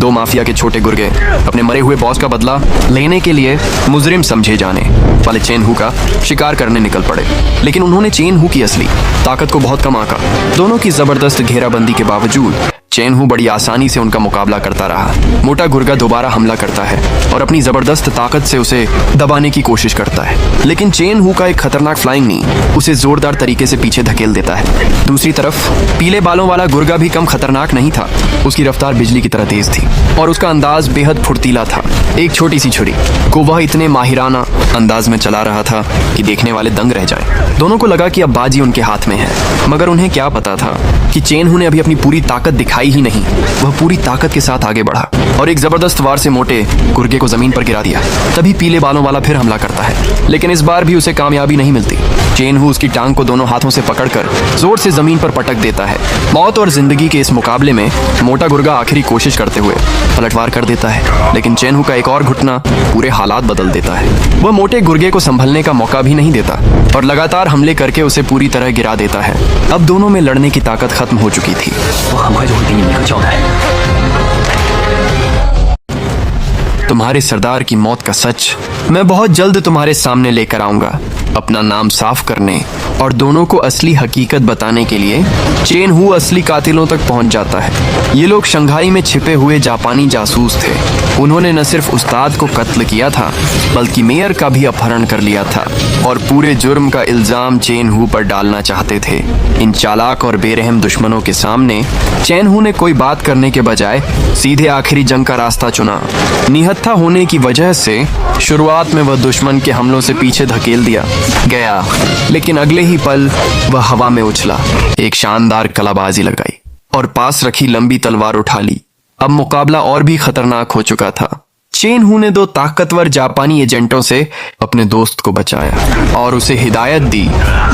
दो माफिया के छोटे गुर्गे अपने मरे हुए बॉस का बदला लेने के लिए मुजरिम समझे जाने वाले चेन हू का शिकार करने निकल पड़े। लेकिन उन्होंने चेन हू की असली ताकत को बहुत कम आंका। दोनों की जबरदस्त घेराबंदी के बावजूद चेन हू बड़ी आसानी से उनका मुकाबला करता रहा। मोटा गुर्गा दोबारा हमला करता है और अपनी जबरदस्त ताकत से उसे दबाने की कोशिश करता है, लेकिन चेन हू का एक खतरनाक फ्लाइंग नी उसे जोरदार तरीके से पीछे धकेल देता है। दूसरी तरफ पीले बालों वाला गुर्गा भी कम खतरनाक नहीं था। उसकी रफ्तार बिजली की तरह तेज थी और उसका अंदाज बेहद फुर्तीला था। एक छोटी सी छुरी को वह इतने माहिराना अंदाज में चला रहा था कि देखने वाले दंग रह जाए। दोनों को लगा कि अब बाजी उनके हाथ में है, मगर उन्हें क्या पता था कि चेन हू ने अभी अपनी पूरी ताकत दिखाई ही नहीं। वह पूरी ताकत के साथ आगे बढ़ा और एक जबरदस्त वार से मोटे गुर्गे को जमीन पर गिरा दिया। तभी पीले बालों वाला फिर हमला करता है, लेकिन इस बार भी उसे कामयाबी नहीं मिलती। चेन हू उसकी टांग को दोनों हाथों से पकड़कर जोर से जमीन पर पटक देता है। मौत और जिंदगी के इस मुकाबले में मोटा गुर्गा आखिरी कोशिश करते हुए पलटवार कर देता है, लेकिन चेन हू का एक और घुटना पूरे हालात बदल देता है। वह मोटे गुर्गे को संभलने का मौका भी नहीं देता और लगातार हमले करके उसे पूरी तरह गिरा देता है। अब दोनों में लड़ने की ताकत खत्म हो चुकी थी। तुम्हारे सरदार की मौत का सच मैं बहुत जल्द तुम्हारे सामने लेकर आऊंगा। अपना नाम साफ करने और दोनों को असली हकीकत बताने के लिए चेन हू असली कातिलों तक पहुंच जाता है। ये लोग शंघाई में छिपे हुए जापानी जासूस थे। उन्होंने न सिर्फ उस्ताद को कत्ल किया था, बल्कि मेयर का भी अपहरण कर लिया था और पूरे जुर्म का इल्जाम चेन हू पर डालना चाहते थे। इन चालाक और बेरहम दुश्मनों के सामने चेन हू ने कोई बात करने के बजाय सीधे आखिरी जंग का रास्ता चुना। निहत्था होने की वजह से शुरुआत में वह दुश्मन के हमलों से पीछे धकेल दिया गया, लेकिन अगले ही पल वह हवा में उछला, एक शानदार कलाबाजी लगाई और पास रखी लंबी तलवार उठा ली। अब मुकाबला और भी खतरनाक हो चुका था। चेन हू ने दो ताकतवर जापानी एजेंटों से अपने दोस्त को बचाया और उसे हिदायत दी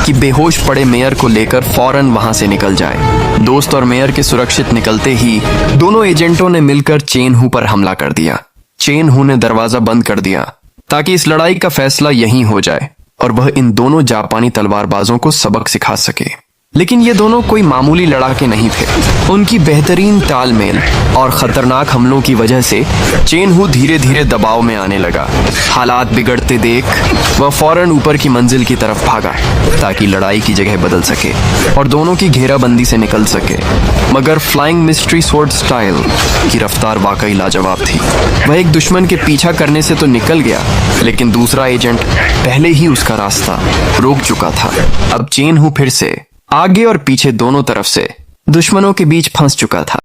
कि बेहोश पड़े मेयर को लेकर फौरन वहां से निकल जाए। दोस्त और मेयर के सुरक्षित निकलते ही दोनों एजेंटों ने मिलकर चेन हू पर हमला कर दिया। चेन हू ने दरवाजा बंद कर दिया ताकि इस लड़ाई का फैसला यहीं हो जाए और वह इन दोनों जापानी तलवारबाजों को सबक सिखा सके। लेकिन ये दोनों कोई मामूली लड़ाके नहीं थे। उनकी बेहतरीन तालमेल और खतरनाक हमलों की वजह से चेन हू धीरे धीरे दबाव में आने लगा। हालात बिगड़ते देख वह फौरन ऊपर की मंजिल की तरफ भागा ताकि लड़ाई की जगह बदल सके और दोनों की घेराबंदी से निकल सके। मगर फ्लाइंग मिस्ट्री स्वॉर्ड स्टाइल की रफ्तार वाकई लाजवाब थी। वह एक दुश्मन के पीछा करने से तो निकल गया, लेकिन दूसरा एजेंट पहले ही उसका रास्ता रोक चुका था। अब चेन हू फिर से आगे और पीछे दोनों तरफ से दुश्मनों के बीच फंस चुका था।